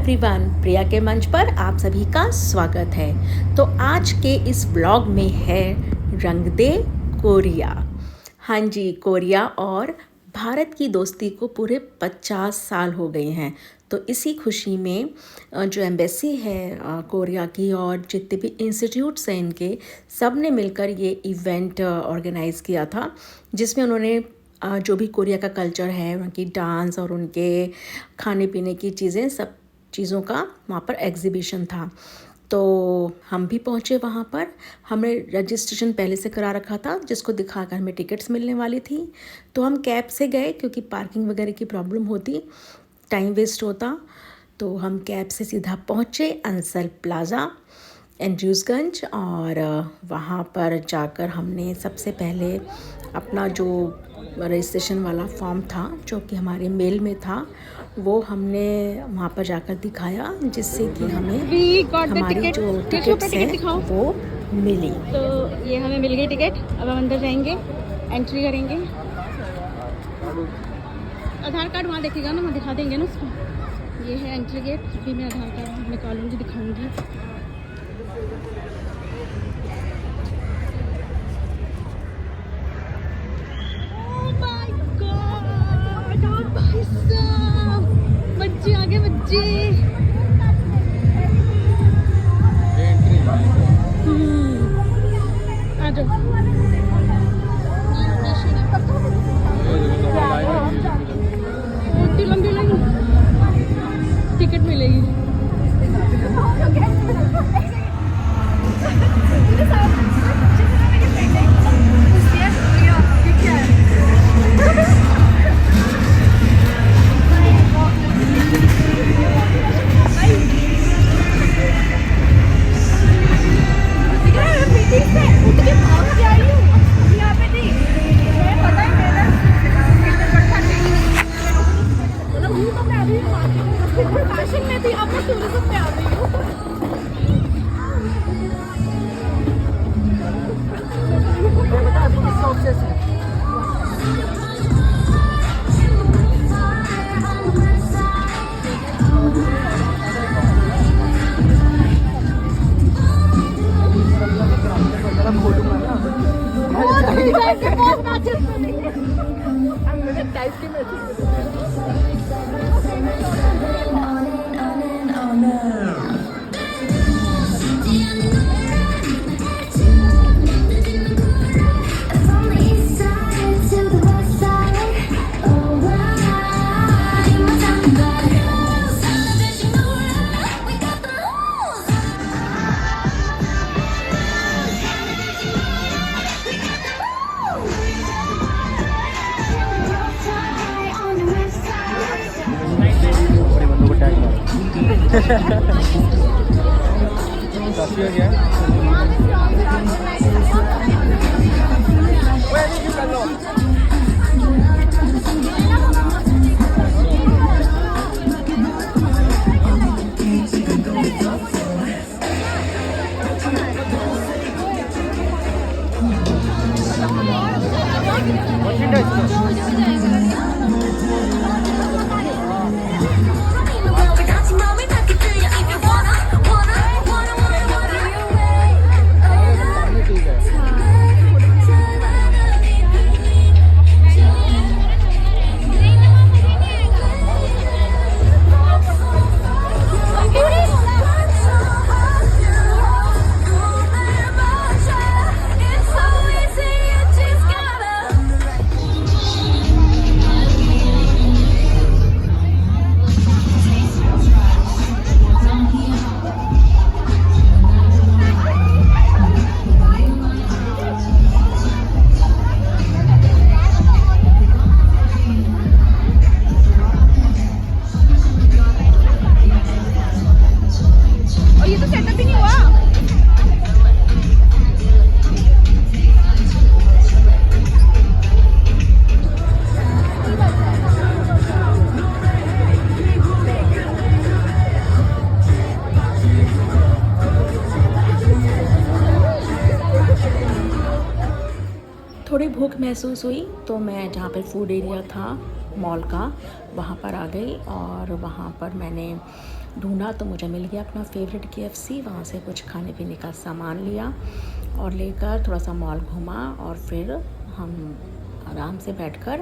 Everyone, प्रिया के मंच पर आप सभी का स्वागत है। तो आज के इस ब्लॉग में है रंग दे कोरिया। हाँ जी, कोरिया और भारत की दोस्ती को पूरे 50 साल हो गए हैं। तो इसी खुशी में जो एम्बेसी है कोरिया की और जितने भी इंस्टीट्यूट्स हैं इनके, सब ने मिलकर ये इवेंट ऑर्गेनाइज़ किया था, जिसमें उन्होंने जो भी कोरिया का कल्चर है, उनकी डांस और उनके खाने पीने की चीज़ें, सब चीज़ों का वहाँ पर एग्जीबिशन था। तो हम भी पहुँचे वहाँ पर। हमने रजिस्ट्रेशन पहले से करा रखा था, जिसको दिखाकर हमें टिकट्स मिलने वाली थी। तो हम कैब से गए क्योंकि पार्किंग वगैरह की प्रॉब्लम होती, टाइम वेस्ट होता। तो हम कैब से सीधा पहुँचे अंसल प्लाज़ा एंड्रयूसगंज, और वहाँ पर जाकर हमने सबसे पहले अपना जो रजिस्ट्रेशन वाला फॉर्म था, जो कि हमारे मेल में था, वो हमने वहाँ पर जाकर दिखाया, जिससे कि हमें हमारी जो टिकट्स हैं वो मिली। तो ये हमें मिल गई टिकट। अब हम अंदर जाएंगे, एंट्री करेंगे। आधार कार्ड वहाँ देखिएगा ना, वहाँ दिखा देंगे ना उसको। ये है एंट्री गेट। अभी मैं आधार कार्ड निकालूंगी, दिखाऊंगी। बच्चे आ गए, बच्चे। आ जाओ। लंबी लंबी लाइन, टिकट मिलेगी। काफी हो गया। थोड़ी भूख महसूस हुई, तो मैं जहाँ पर फूड एरिया था मॉल का, वहाँ पर आ गई। और वहाँ पर मैंने ढूंढा तो मुझे मिल गया अपना फेवरेट KFC। वहाँ से कुछ खाने पीने का सामान लिया और लेकर थोड़ा सा मॉल घूमा और फिर हम आराम से बैठकर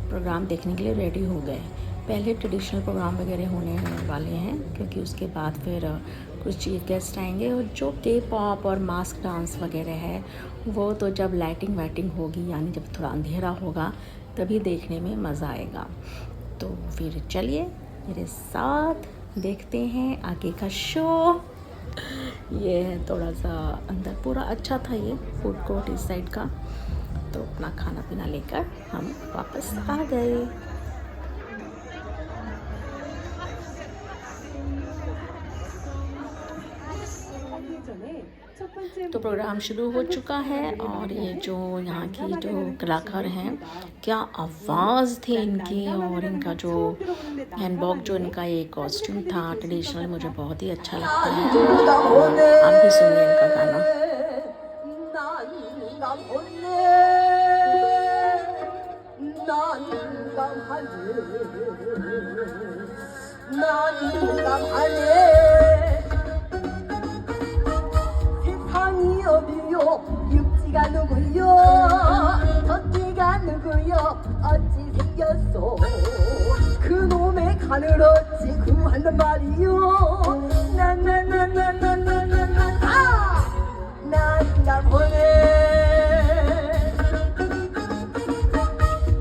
प्रोग्राम देखने के लिए रेडी हो गए। पहले ट्रेडिशनल प्रोग्राम वगैरह होने वाले हैं क्योंकि उसके बाद फिर कुछ चीफ गेस्ट आएंगे और जो K-pop और मास्क डांस वगैरह है वो तो जब लाइटिंग वाइटिंग होगी, यानी जब थोड़ा अंधेरा होगा तभी देखने में मज़ा आएगा। तो फिर चलिए मेरे साथ देखते हैं आगे का शो। ये है थोड़ा सा अंदर, पूरा अच्छा था ये फूड कोर्ट इस साइड का। तो अपना खाना पीना लेकर हम वापस आ गए। तो प्रोग्राम शुरू हो चुका है और ये जो यहाँ की जो कलाकार हैं, क्या आवाज़ थी इनकी, और इनका जो हैंडबॉग, जो इनका ये कॉस्ट्यूम था ट्रेडिशनल, मुझे बहुत ही अच्छा लगता है। आप भी सुनिए इनका गाना। 육지가 누구요? 젖지가 누구요? 어찌 생겼소? 그놈의 간을 어찌 구한단 말이요? 나나나나나나나나 난감하네.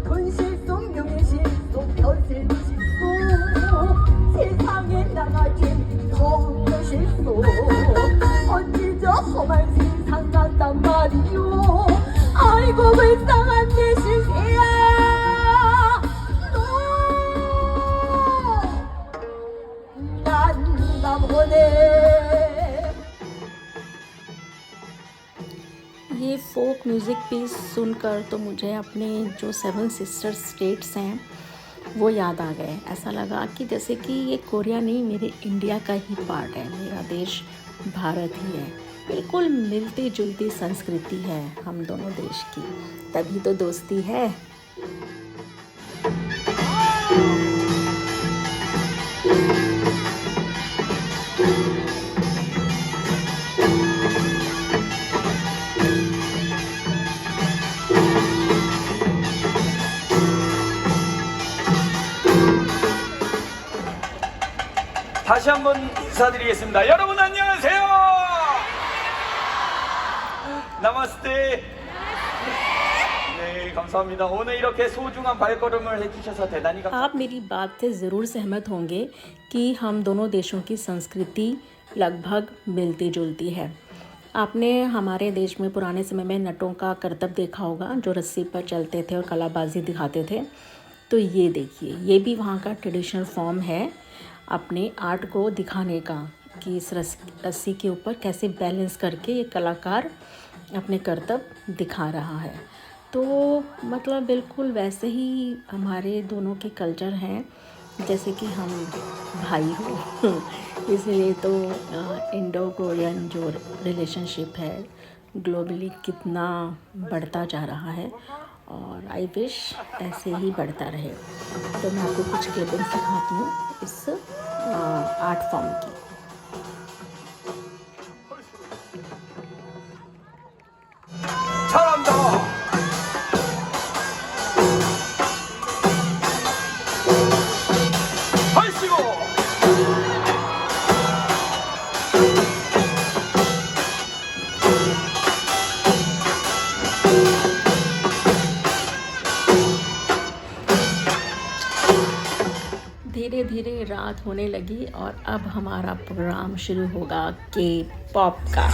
돈실속 명예실속 별실도 실속 세상에 나가긴 더욱더 실속 어찌 저 험한 세상 같단 말이요. 아이고 불쌍한 내 실세야. 너 난감하네. ये फोक म्यूज़िक पीस सुनकर तो मुझे अपने जो 7 सिस्टर स्टेट्स हैं वो याद आ गए। ऐसा लगा कि जैसे कि ये कोरिया नहीं, मेरे इंडिया का ही पार्ट है, मेरा देश भारत ही है। बिल्कुल मिलती जुलती संस्कृति है हम दोनों देश की, तभी तो दोस्ती है। 다시 한번 인사드리겠습니다. 여러분 안녕하세요. 나마스테. 네, 감사합니다. 오늘 이렇게 소중한 발걸음을 해주셔서 대단히 감사합니다. आप मेरी बात से ज़रूर सहमत होंगे कि हम दोनों देशों की संस्कृति लगभग मिलती जुलती है। आपने हमारे देश में पुराने समय में नटों का करतब देखा होगा, जो रस्सी पर चलते थे और कलाबाजी दिखाते थे। तो ये देखिए, ये भी वहाँ का ट्रेडिशनल फॉर्म है अपने आर्ट को दिखाने का, कि इस रस्सी के ऊपर कैसे बैलेंस करके ये कलाकार अपने करतब दिखा रहा है। तो मतलब बिल्कुल वैसे ही हमारे दोनों के कल्चर हैं जैसे कि हम भाई हो। इसलिए तो इंडो कोरियन जो रिलेशनशिप है ग्लोबली कितना बढ़ता जा रहा है, और आई विश ऐसे ही बढ़ता रहे। तो मैं आपको कुछ क्लिपिंग दिखाती हूँ इस आर्ट फॉर्म की। 잘한다. 하시고. धीरे धीरे रात होने लगी और अब हमारा प्रोग्राम शुरू होगा K-pop का।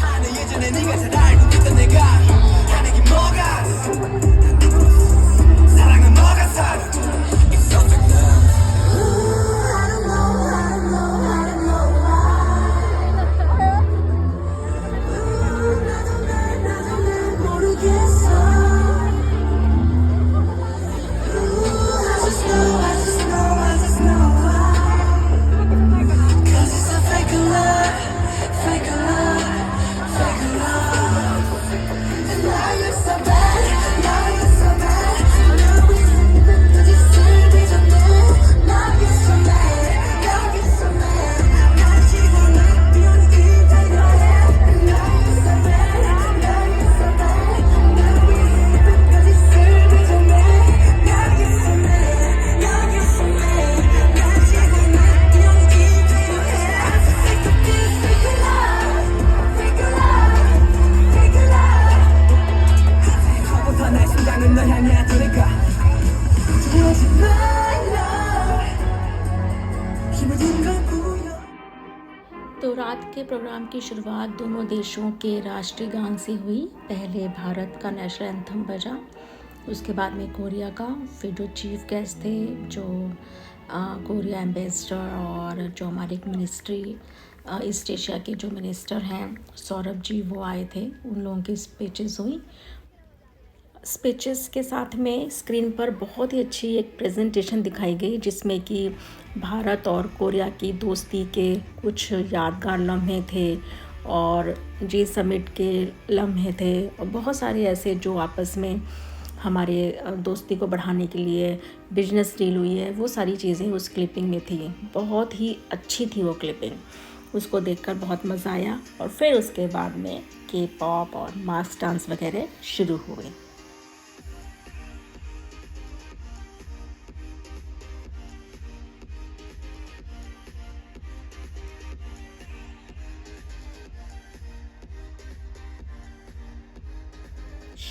के प्रोग्राम की शुरुआत दोनों देशों के राष्ट्रीय गान से हुई। पहले भारत का नेशनल एंथम बजा, उसके बाद में कोरिया का। फिर जो चीफ गेस्ट थे, जो कोरिया एम्बेसडर और जो हमारे मिनिस्ट्री ईस्ट एशिया के जो मिनिस्टर हैं सौरभ जी, वो आए थे। उन लोगों की स्पीचेस हुई। स्पीचेस के साथ में स्क्रीन पर बहुत ही अच्छी एक प्रेजेंटेशन दिखाई गई, जिसमें कि भारत और कोरिया की दोस्ती के कुछ यादगार लम्हे थे और जी समिट के लम्हे थे और बहुत सारे ऐसे जो आपस में हमारे दोस्ती को बढ़ाने के लिए बिजनेस डील हुई है, वो सारी चीज़ें उस क्लिपिंग में थी। बहुत ही अच्छी थी वो क्लिपिंग, उसको देखकर बहुत मज़ा आया। और फिर उसके बाद में के पॉप और मास डांस वगैरह शुरू हुए।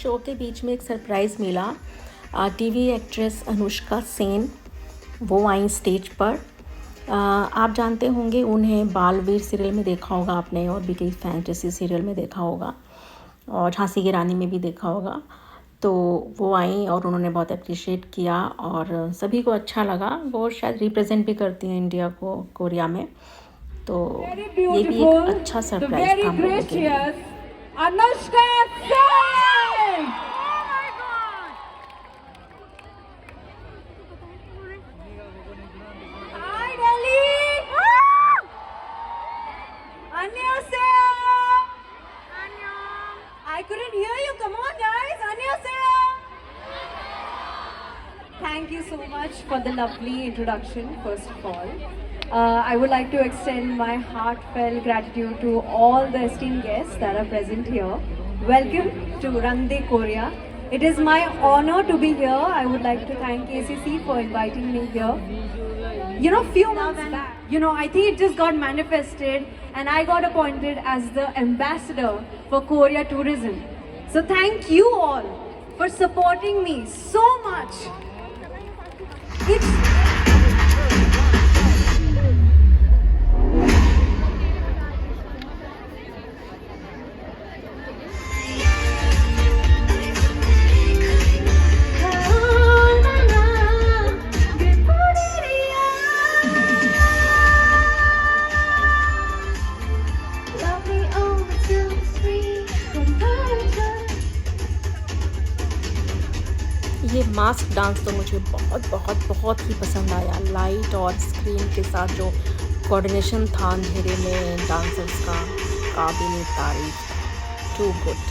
शो के बीच में एक सरप्राइज़ मिला। टीवी एक्ट्रेस अनुष्का सेन वो आई स्टेज पर। आप जानते होंगे उन्हें बालवीर सीरियल में देखा होगा आपने, और भी कई फैंटेसी सीरियल में देखा होगा और झांसी की रानी में भी देखा होगा। तो वो आई और उन्होंने बहुत अप्रिशिएट किया और सभी को अच्छा लगा। वो शायद रिप्रेजेंट भी करती हैं इंडिया को कोरिया में, तो ये भी एक अच्छा सरप्राइज था हम लोगों के लिए। Anushka Singh! Hi Delhi! Annyeonghaseyo! I couldn't hear you. Come on guys. Annyeonghaseyo! Thank you so much for the lovely introduction, first of all. I would like to extend my heartfelt gratitude to all the esteemed guests that are present here. Welcome to Rangde Korea. It is my honor to be here. I would like to thank ACC for inviting me here. You know, few months back, I think it just got manifested and I got appointed as the ambassador for Korea tourism. So thank you all for supporting me so much. ये mask dance तो मुझे बहुत बहुत बहुत ही पसंद आया। Light और screen के साथ जो कोऑर्डिनेशन था अंधेरे में डांसर्स का, काबिल तारीफ, to good.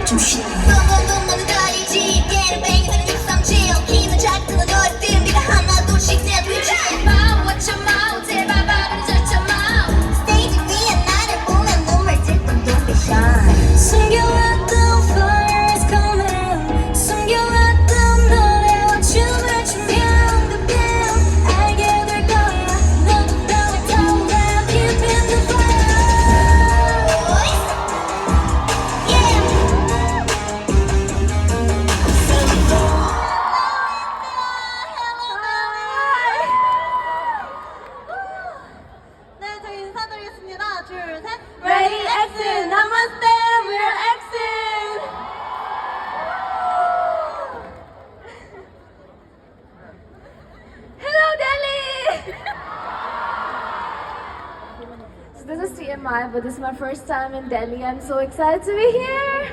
좀 쉬어 너는 다르지 깨는 뱅이들은 육삼질 기는 작은 너희들은 네가 하나 둘씩 내 뒤지 Watch your mouth 제발 바보는 젖혀마 스테이지 위에 나를 보면 눈물 찔끔 don't be shy 숨겨왔던 fire is coming 숨겨왔던 노래와 춤을 추면 그대로 알게 될 거야 너도 나를 타올라 keep in the fire 네, 저희 인사드리겠습니다. 둘, 셋. Ready, X! Namaste, we're Xing! Hello, Delhi! So this is TMI, but this is my first time in Delhi. I'm so excited to be here.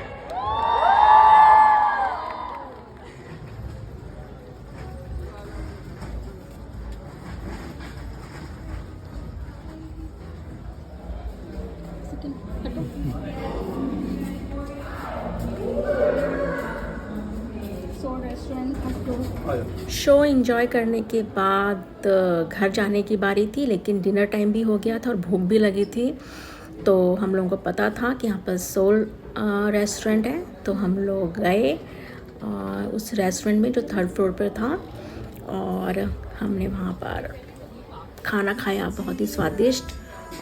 So restaurant show enjoy करने के बाद घर जाने की बारी थी, लेकिन dinner time भी हो गया था और भूख भी लगी थी। तो हम लोगों को पता था कि यहाँ पर सोल रेस्टोरेंट है, तो हम लोग गए उस रेस्टोरेंट में जो 3rd फ्लोर पर था, और हमने वहाँ पर खाना खाया, बहुत ही स्वादिष्ट,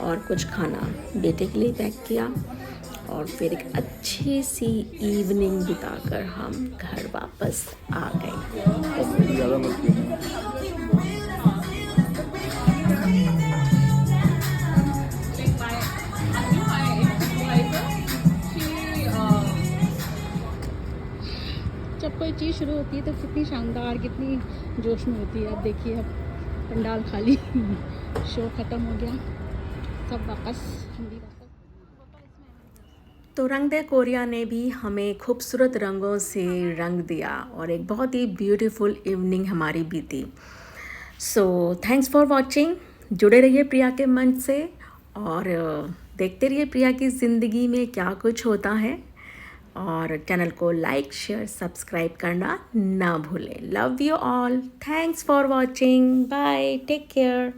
और कुछ खाना बेटे के लिए पैक किया, और फिर एक अच्छी सी इवनिंग बिताकर हम घर वापस आ गए। जब कोई चीज़ शुरू होती है तो कितनी शानदार, कितनी जोश में होती है। अब देखिए, अब पंडाल खाली, शो ख़त्म हो गया, सब वापस हिंदी वापस। तो रंग दे कोरिया ने भी हमें खूबसूरत रंगों से रंग दिया, और एक बहुत ही ब्यूटीफुल इवनिंग हमारी बीती। So thanks for watching. जुड़े रहिए प्रिया के मंच से, और देखते रहिए प्रिया की ज़िंदगी में क्या कुछ होता है, और चैनल को लाइक शेयर सब्सक्राइब करना ना भूलें। Love you all, thanks for watching, bye, take care.